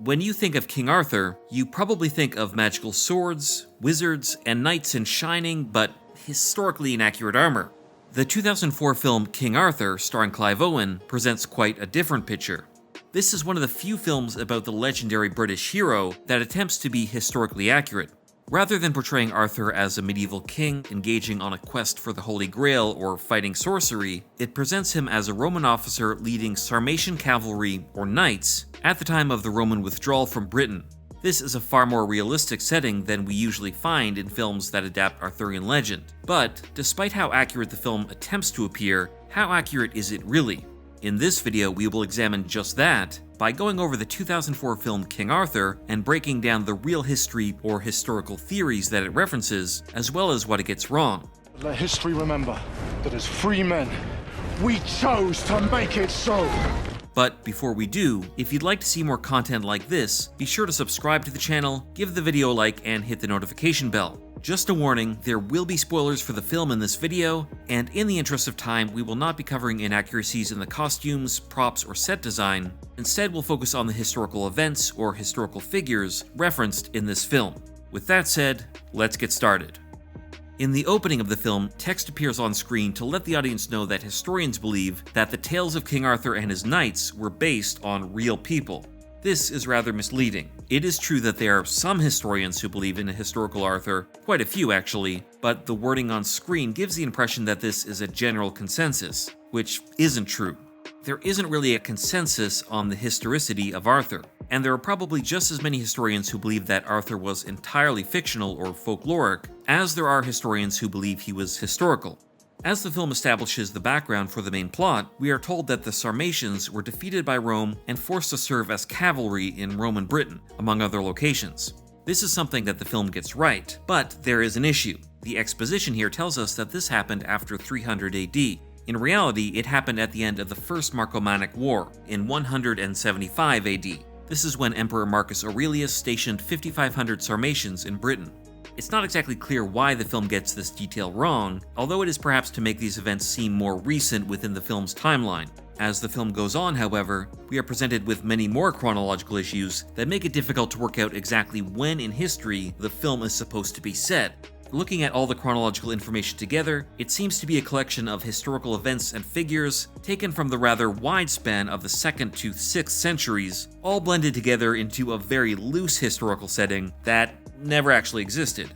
When you think of King Arthur, you probably think of magical swords, wizards, and knights in shining but historically inaccurate armor. The 2004 film King Arthur, starring Clive Owen, presents quite a different picture. This is one of the few films about the legendary British hero that attempts to be historically accurate. Rather than portraying Arthur as a medieval king engaging on a quest for the Holy Grail or fighting sorcery, it presents him as a Roman officer leading Sarmatian cavalry, or knights, at the time of the Roman withdrawal from Britain. This is a far more realistic setting than we usually find in films that adapt Arthurian legend. But, despite how accurate the film attempts to appear, how accurate is it really? In this video, we will examine just that by going over the 2004 film King Arthur and breaking down the real history or historical theories that it references, as well as what it gets wrong. Let history remember that as free men, we chose to make it so. But before we do, if you'd like to see more content like this, be sure to subscribe to the channel, give the video a like, and hit the notification bell. Just a warning, there will be spoilers for the film in this video, and in the interest of time, we will not be covering inaccuracies in the costumes, props, or set design. Instead, we'll focus on the historical events or historical figures referenced in this film. With that said, let's get started. In the opening of the film, text appears on screen to let the audience know that historians believe that the tales of King Arthur and his knights were based on real people. This is rather misleading. It is true that there are some historians who believe in a historical Arthur, quite a few actually, but the wording on screen gives the impression that this is a general consensus, which isn't true. There isn't really a consensus on the historicity of Arthur, and there are probably just as many historians who believe that Arthur was entirely fictional or folkloric, as there are historians who believe he was historical. As the film establishes the background for the main plot, we are told that the Sarmatians were defeated by Rome and forced to serve as cavalry in Roman Britain, among other locations. This is something that the film gets right, but there is an issue. The exposition here tells us that this happened after 300 AD. In reality, it happened at the end of the First Marcomannic War, in 175 AD. This is when Emperor Marcus Aurelius stationed 5,500 Sarmatians in Britain. It's not exactly clear why the film gets this detail wrong, although it is perhaps to make these events seem more recent within the film's timeline. As the film goes on, however, we are presented with many more chronological issues that make it difficult to work out exactly when in history the film is supposed to be set. Looking at all the chronological information together, it seems to be a collection of historical events and figures taken from the rather wide span of the 2nd to 6th centuries, all blended together into a very loose historical setting that never actually existed.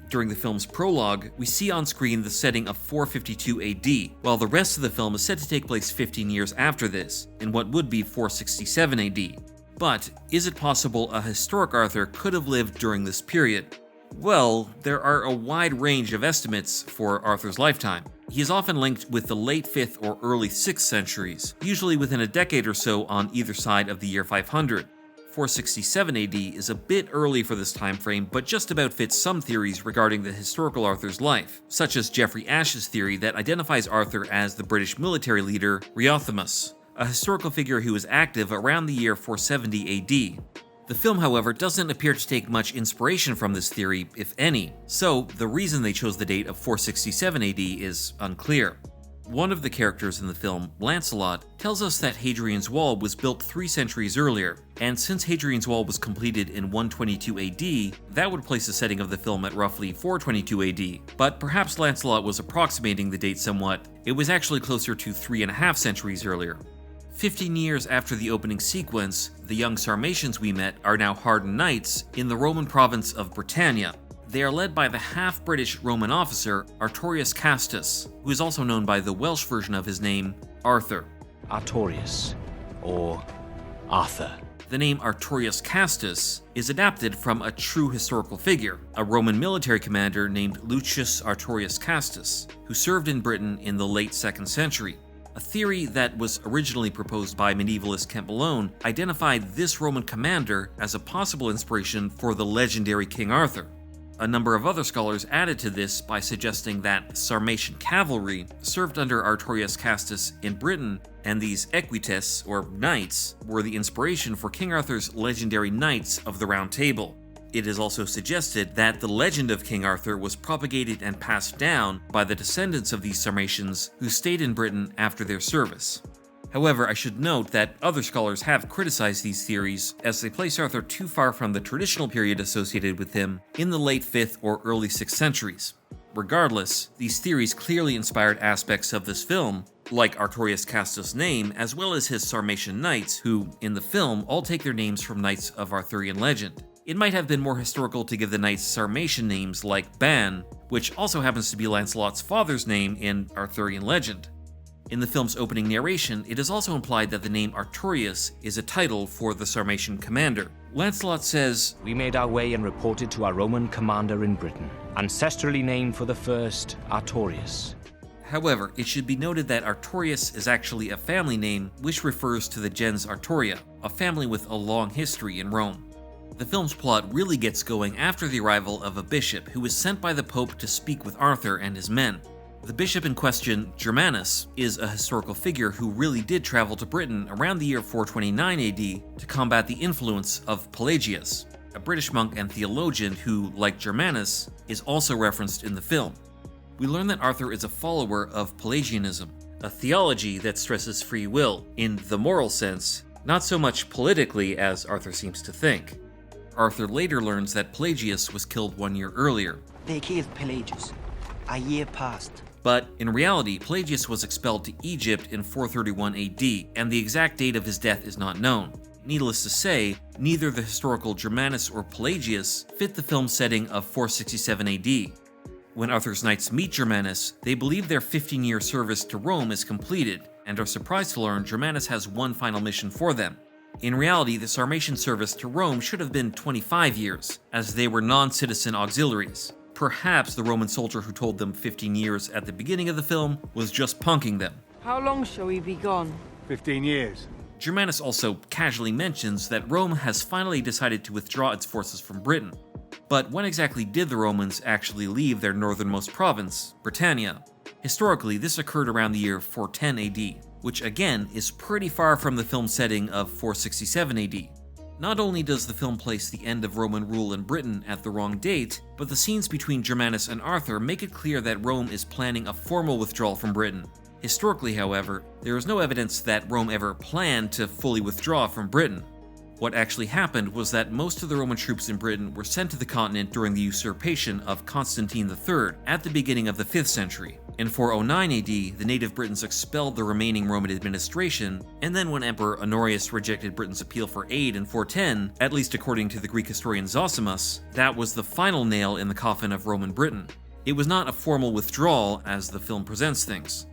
During the film's prologue, we see on screen the setting of 452 AD, while the rest of the film is said to take place 15 years after this, in what would be 467 AD. But is it possible a historic Arthur could have lived during this period? Well, there are a wide range of estimates for Arthur's lifetime. He is often linked with the late 5th or early 6th centuries, usually within a decade or so on either side of the year 500. 467 AD is a bit early for this time frame, but just about fits some theories regarding the historical Arthur's life, such as Geoffrey Ash's theory that identifies Arthur as the British military leader Riothamus, a historical figure who was active around the year 470 AD. The film, however, doesn't appear to take much inspiration from this theory, if any, so the reason they chose the date of 467 AD is unclear. One of the characters in the film, Lancelot, tells us that Hadrian's Wall was built 3 centuries earlier, and since Hadrian's Wall was completed in 122 AD, that would place the setting of the film at roughly 422 AD, but perhaps Lancelot was approximating the date somewhat. It was actually closer to 3.5 centuries earlier. 15 years after the opening sequence, the young Sarmatians we met are now hardened knights in the Roman province of Britannia. They are led by the half-British Roman officer Artorius Castus, who is also known by the Welsh version of his name, Arthur. Artorius, or Arthur. The name Artorius Castus is adapted from a true historical figure, a Roman military commander named Lucius Artorius Castus, who served in Britain in the late 2nd century. A theory that was originally proposed by medievalist Kent Malone identified this Roman commander as a possible inspiration for the legendary King Arthur. A number of other scholars added to this by suggesting that Sarmatian cavalry served under Artorius Castus in Britain, and these equites, or knights, were the inspiration for King Arthur's legendary Knights of the Round Table. It is also suggested that the legend of King Arthur was propagated and passed down by the descendants of these Sarmatians who stayed in Britain after their service. However, I should note that other scholars have criticized these theories, as they place Arthur too far from the traditional period associated with him in the late 5th or early 6th centuries. Regardless, these theories clearly inspired aspects of this film, like Artorius Castus' name, as well as his Sarmatian knights, who, in the film, all take their names from knights of Arthurian legend. It might have been more historical to give the knights Sarmatian names like Ban, which also happens to be Lancelot's father's name in Arthurian legend. In the film's opening narration, it is also implied that the name Artorius is a title for the Sarmatian commander. Lancelot says, We made our way and reported to our Roman commander in Britain, ancestrally named for the first Artorius. However, it should be noted that Artorius is actually a family name which refers to the gens Artoria, a family with a long history in Rome. The film's plot really gets going after the arrival of a bishop who is sent by the Pope to speak with Arthur and his men. The bishop in question, Germanus, is a historical figure who really did travel to Britain around the year 429 AD to combat the influence of Pelagius, a British monk and theologian who, like Germanus, is also referenced in the film. We learn that Arthur is a follower of Pelagianism, a theology that stresses free will, in the moral sense, not so much politically as Arthur seems to think. Arthur later learns that Pelagius was killed 1 year earlier. They killed Pelagius. A year passed. But in reality, Pelagius was expelled to Egypt in 431 AD, and the exact date of his death is not known. Needless to say, neither the historical Germanus or Pelagius fit the film setting of 467 AD. When Arthur's knights meet Germanus, they believe their 15-year service to Rome is completed, and are surprised to learn Germanus has one final mission for them. In reality, the Sarmatian service to Rome should have been 25 years, as they were non-citizen auxiliaries. Perhaps the Roman soldier who told them 15 years at the beginning of the film was just punking them. How long shall we be gone? 15 years. Germanus also casually mentions that Rome has finally decided to withdraw its forces from Britain. But when exactly did the Romans actually leave their northernmost province, Britannia? Historically, this occurred around the year 410 AD, which again is pretty far from the film setting of 467 AD. Not only does the film place the end of Roman rule in Britain at the wrong date, but the scenes between Germanus and Arthur make it clear that Rome is planning a formal withdrawal from Britain. Historically, however, there is no evidence that Rome ever planned to fully withdraw from Britain. What actually happened was that most of the Roman troops in Britain were sent to the continent during the usurpation of Constantine III at the beginning of the 5th century. In 409 AD, the native Britons expelled the remaining Roman administration, and then when Emperor Honorius rejected Britain's appeal for aid in 410, at least according to the Greek historian Zosimus, that was the final nail in the coffin of Roman Britain. It was not a formal withdrawal as the film presents things.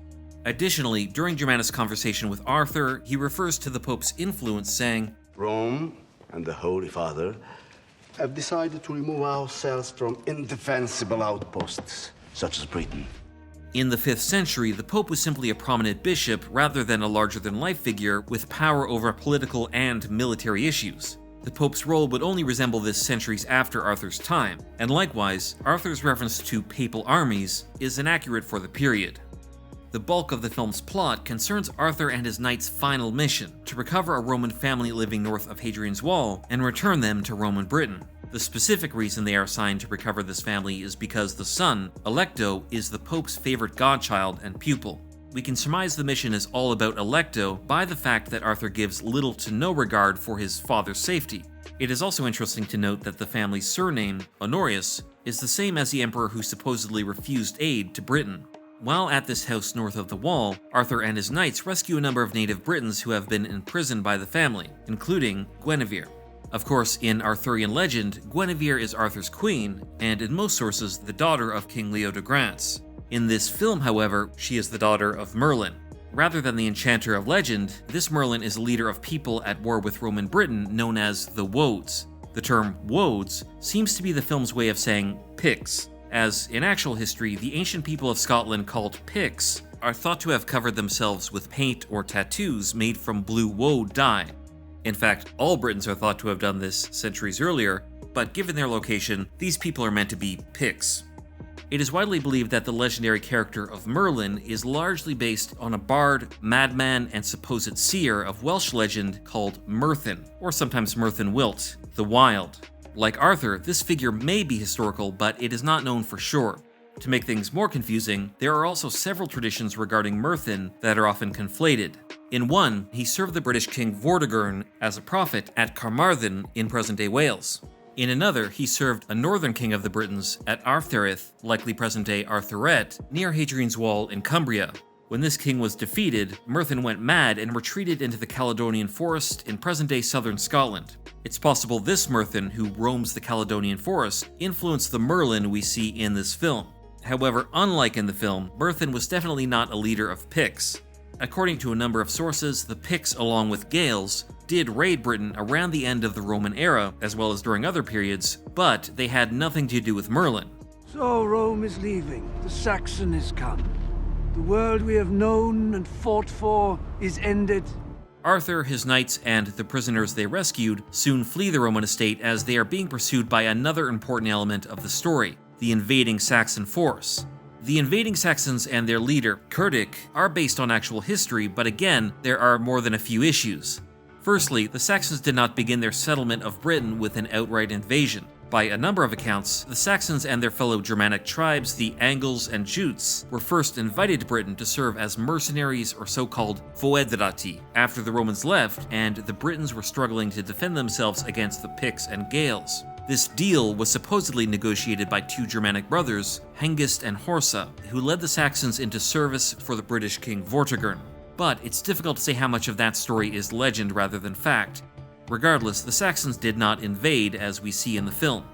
Additionally, during Germanus' conversation with Arthur, he refers to the Pope's influence, saying, Rome and the Holy Father have decided to remove ourselves from indefensible outposts, such as Britain. In the 5th century, the Pope was simply a prominent bishop rather than a larger-than-life figure with power over political and military issues. The Pope's role would only resemble this centuries after Arthur's time, and likewise, Arthur's reference to papal armies is inaccurate for the period. The bulk of the film's plot concerns Arthur and his knights' final mission, to recover a Roman family living north of Hadrian's Wall and return them to Roman Britain. The specific reason they are assigned to recover this family is because the son, Alecto, is the Pope's favorite godchild and pupil. We can surmise the mission is all about Alecto by the fact that Arthur gives little to no regard for his father's safety. It is also interesting to note that the family's surname, Honorius, is the same as the emperor who supposedly refused aid to Britain. While at this house north of the wall, Arthur and his knights rescue a number of native Britons who have been imprisoned by the family, including Guinevere. Of course, in Arthurian legend, Guinevere is Arthur's queen, and in most sources, the daughter of King Leodegrance. In this film, however, she is the daughter of Merlin. Rather than the enchanter of legend, this Merlin is a leader of people at war with Roman Britain known as the Woads. The term Woads seems to be the film's way of saying Picts, as in actual history, the ancient people of Scotland called Picts are thought to have covered themselves with paint or tattoos made from blue woad dye. In fact, all Britons are thought to have done this centuries earlier, but given their location, these people are meant to be Picts. It is widely believed that the legendary character of Merlin is largely based on a bard, madman, and supposed seer of Welsh legend called Myrddin, or sometimes Myrddin Wilt, the Wild. Like Arthur, this figure may be historical, but it is not known for sure. To make things more confusing, there are also several traditions regarding Merthin that are often conflated. In one, he served the British king Vortigern as a prophet at Carmarthen in present-day Wales. In another, he served a northern king of the Britons at Arthurith, likely present-day Arthuret, near Hadrian's Wall in Cumbria. When this king was defeated, Merthin went mad and retreated into the Caledonian Forest in present-day southern Scotland. It's possible this Merthin, who roams the Caledonian Forest, influenced the Merlin we see in this film. However, unlike in the film, Merthin was definitely not a leader of Picts. According to a number of sources, the Picts, along with Gaels, did raid Britain around the end of the Roman era, as well as during other periods, but they had nothing to do with Merlin. So Rome is leaving. The Saxon is come. The world we have known and fought for is ended. Arthur, his knights, and the prisoners they rescued soon flee the Roman estate as they are being pursued by another important element of the story, the invading Saxon force. The invading Saxons and their leader, Cerdic, are based on actual history, but again, there are more than a few issues. Firstly, the Saxons did not begin their settlement of Britain with an outright invasion. By a number of accounts, the Saxons and their fellow Germanic tribes, the Angles and Jutes, were first invited to Britain to serve as mercenaries or so-called foederati after the Romans left and the Britons were struggling to defend themselves against the Picts and Gaels. This deal was supposedly negotiated by two Germanic brothers, Hengist and Horsa, who led the Saxons into service for the British king Vortigern. But it's difficult to say how much of that story is legend rather than fact. Regardless, the Saxons did not invade as we see in the film.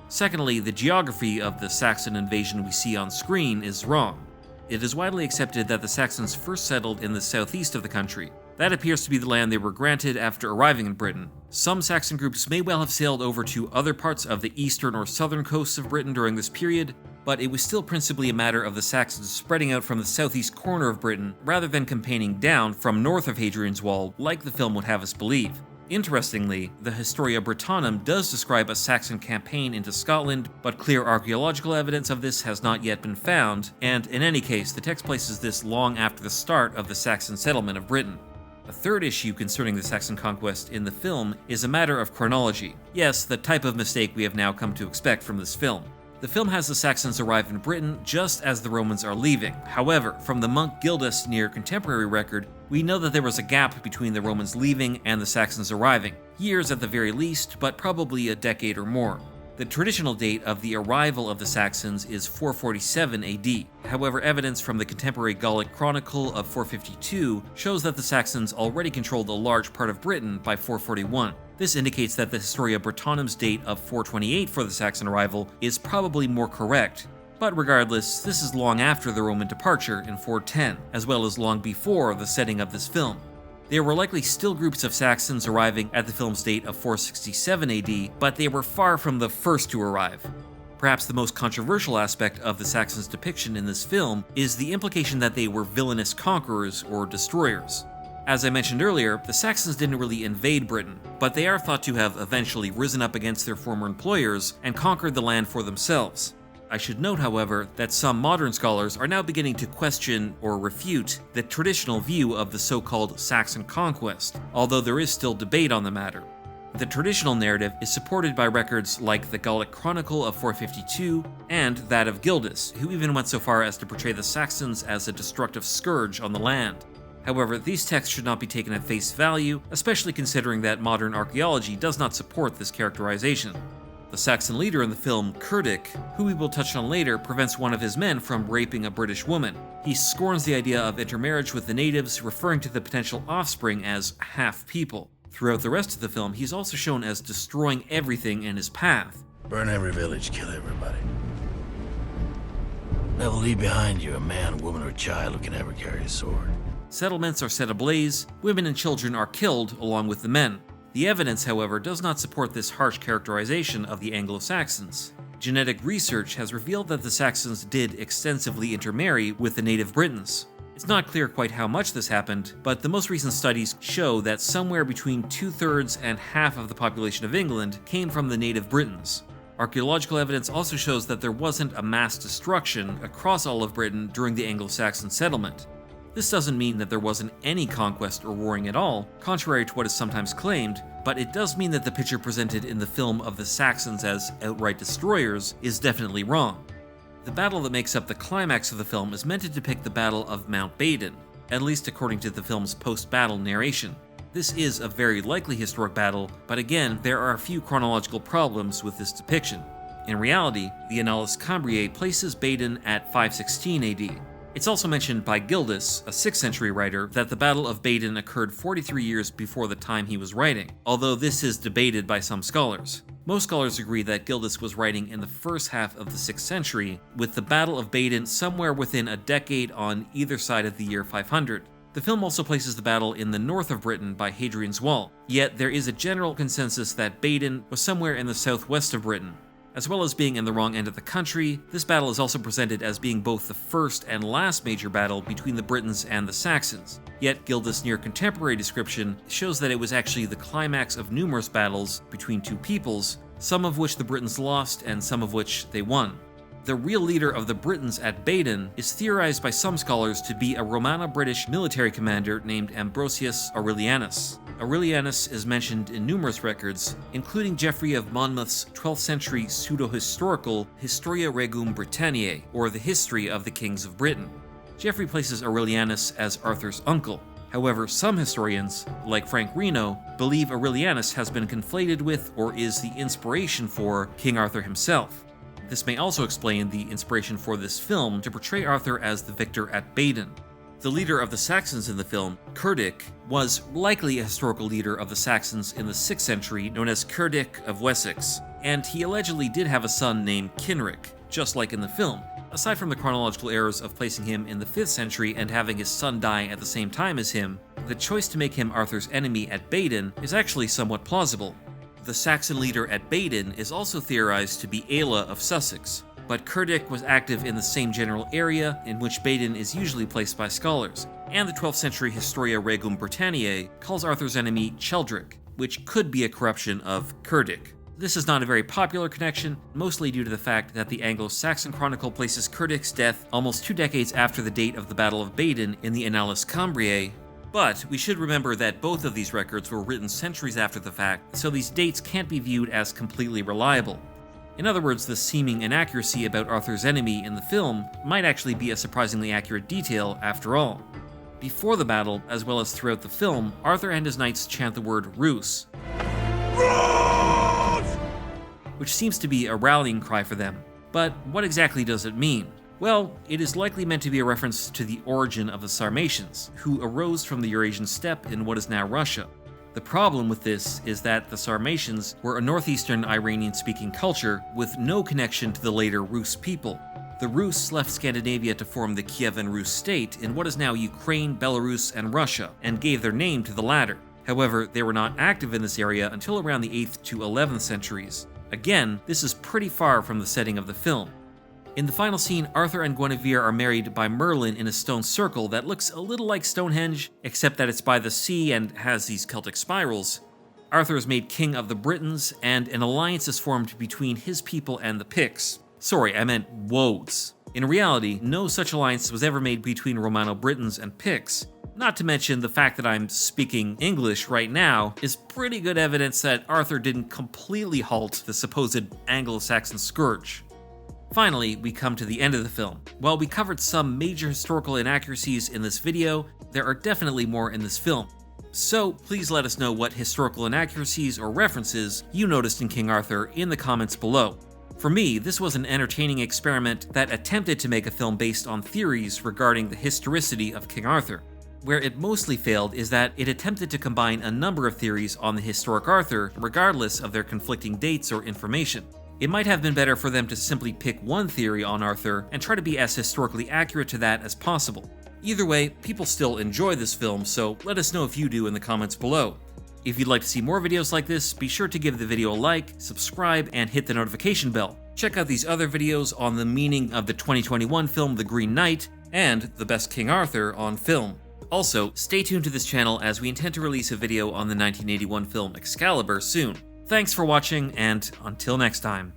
Secondly, the geography of the Saxon invasion we see on screen is wrong. It is widely accepted that the Saxons first settled in the southeast of the country. That appears to be the land they were granted after arriving in Britain. Some Saxon groups may well have sailed over to other parts of the eastern or southern coasts of Britain during this period, but it was still principally a matter of the Saxons spreading out from the southeast corner of Britain rather than campaigning down from north of Hadrian's Wall like the film would have us believe. Interestingly, the Historia Brittonum does describe a Saxon campaign into Scotland, but clear archaeological evidence of this has not yet been found, and in any case, the text places this long after the start of the Saxon settlement of Britain. A third issue concerning the Saxon conquest in the film is a matter of chronology. Yes, the type of mistake we have now come to expect from this film. The film has the Saxons arrive in Britain just as the Romans are leaving. However, from the monk Gildas near contemporary record, we know that there was a gap between the Romans leaving and the Saxons arriving. Years at the very least, but probably a decade or more. The traditional date of the arrival of the Saxons is 447 AD. However, evidence from the contemporary Gallic Chronicle of 452 shows that the Saxons already controlled a large part of Britain by 441. This indicates that the Historia Brittonum's date of 428 for the Saxon arrival is probably more correct. But regardless, this is long after the Roman departure in 410, as well as long before the setting of this film. There were likely still groups of Saxons arriving at the film's date of 467 AD, but they were far from the first to arrive. Perhaps the most controversial aspect of the Saxons' depiction in this film is the implication that they were villainous conquerors or destroyers. As I mentioned earlier, the Saxons didn't really invade Britain, but they are thought to have eventually risen up against their former employers and conquered the land for themselves. I should note, however, that some modern scholars are now beginning to question or refute the traditional view of the so-called Saxon Conquest, although there is still debate on the matter. The traditional narrative is supported by records like the Gallic Chronicle of 452 and that of Gildas, who even went so far as to portray the Saxons as a destructive scourge on the land. However, these texts should not be taken at face value, especially considering that modern archaeology does not support this characterization. The Saxon leader in the film, Cerdic, who we will touch on later, prevents one of his men from raping a British woman. He scorns the idea of intermarriage with the natives, referring to the potential offspring as half-people. Throughout the rest of the film, he's also shown as destroying everything in his path. Burn every village, kill everybody. Never leave behind you a man, woman, or child who can ever carry a sword. Settlements are set ablaze, women and children are killed along with the men. The evidence, however, does not support this harsh characterization of the Anglo-Saxons. Genetic research has revealed that the Saxons did extensively intermarry with the native Britons. It's not clear quite how much this happened, but the most recent studies show that somewhere between 2/3 and half of the population of England came from the native Britons. Archaeological evidence also shows that there wasn't a mass destruction across all of Britain during the Anglo-Saxon settlement. This doesn't mean that there wasn't any conquest or warring at all, contrary to what is sometimes claimed, but it does mean that the picture presented in the film of the Saxons as outright destroyers is definitely wrong. The battle that makes up the climax of the film is meant to depict the Battle of Mount Badon, at least according to the film's post-battle narration. This is a very likely historic battle, but again, there are a few chronological problems with this depiction. In reality, the Annales Cambriae places Badon at 516 AD. It's also mentioned by Gildas, a 6th century writer, that the Battle of Badon occurred 43 years before the time he was writing, although this is debated by some scholars. Most scholars agree that Gildas was writing in the first half of the 6th century, with the Battle of Badon somewhere within a decade on either side of the year 500. The film also places the battle in the north of Britain by Hadrian's Wall, yet there is a general consensus that Badon was somewhere in the southwest of Britain. As well as being in the wrong end of the country, this battle is also presented as being both the first and last major battle between the Britons and the Saxons. Yet Gildas' near-contemporary description shows that it was actually the climax of numerous battles between two peoples, some of which the Britons lost and some of which they won. The real leader of the Britons at Badon is theorized by some scholars to be a Romano-British military commander named Ambrosius Aurelianus. Aurelianus is mentioned in numerous records, including Geoffrey of Monmouth's 12th century pseudo-historical Historia Regum Britanniae, or the History of the Kings of Britain. Geoffrey places Aurelianus as Arthur's uncle. However, some historians, like Frank Reno, believe Aurelianus has been conflated with or is the inspiration for King Arthur himself. This may also explain the inspiration for this film to portray Arthur as the victor at Badon. The leader of the Saxons in the film, Cerdic, was likely a historical leader of the Saxons in the 6th century known as Cerdic of Wessex, and he allegedly did have a son named Kinric, just like in the film. Aside from the chronological errors of placing him in the 5th century and having his son die at the same time as him, the choice to make him Arthur's enemy at Badon is actually somewhat plausible. The Saxon leader at Badon is also theorized to be Aella of Sussex, but Cerdic was active in the same general area in which Badon is usually placed by scholars, and the 12th century Historia Regum Britanniae calls Arthur's enemy Cheldric, which could be a corruption of Cerdic. This is not a very popular connection, mostly due to the fact that the Anglo-Saxon Chronicle places Cerdic's death almost 2 decades after the date of the Battle of Badon in the Annales Cambriae, but we should remember that both of these records were written centuries after the fact, so these dates can't be viewed as completely reliable. In other words, the seeming inaccuracy about Arthur's enemy in the film might actually be a surprisingly accurate detail after all. Before the battle, as well as throughout the film, Arthur and his knights chant the word Rus, which seems to be a rallying cry for them. But what exactly does it mean? Well, it is likely meant to be a reference to the origin of the Sarmatians, who arose from the Eurasian steppe in what is now Russia. The problem with this is that the Sarmatians were a northeastern Iranian-speaking culture with no connection to the later Rus people. The Rus left Scandinavia to form the Kievan Rus state in what is now Ukraine, Belarus, and Russia, and gave their name to the latter. However, they were not active in this area until around the 8th to 11th centuries. Again, this is pretty far from the setting of the film. In the final scene, Arthur and Guinevere are married by Merlin in a stone circle that looks a little like Stonehenge, except that it's by the sea and has these Celtic spirals. Arthur is made king of the Britons, and an alliance is formed between his people and the Picts. Sorry, I meant Woads. In reality, no such alliance was ever made between Romano-Britons and Picts. Not to mention the fact that I'm speaking English right now is pretty good evidence that Arthur didn't completely halt the supposed Anglo-Saxon scourge. Finally, we come to the end of the film. While we covered some major historical inaccuracies in this video, there are definitely more in this film. So please let us know what historical inaccuracies or references you noticed in King Arthur in the comments below. For me, this was an entertaining experiment that attempted to make a film based on theories regarding the historicity of King Arthur. Where it mostly failed is that it attempted to combine a number of theories on the historic Arthur, regardless of their conflicting dates or information. It might have been better for them to simply pick one theory on Arthur and try to be as historically accurate to that as possible. Either way, people still enjoy this film, so let us know if you do in the comments below. If you'd like to see more videos like this, be sure to give the video a like, subscribe, and hit the notification bell. Check out these other videos on the meaning of the 2021 film The Green Knight, and the best King Arthur on film. Also, stay tuned to this channel as we intend to release a video on the 1981 film Excalibur soon. Thanks for watching, and until next time.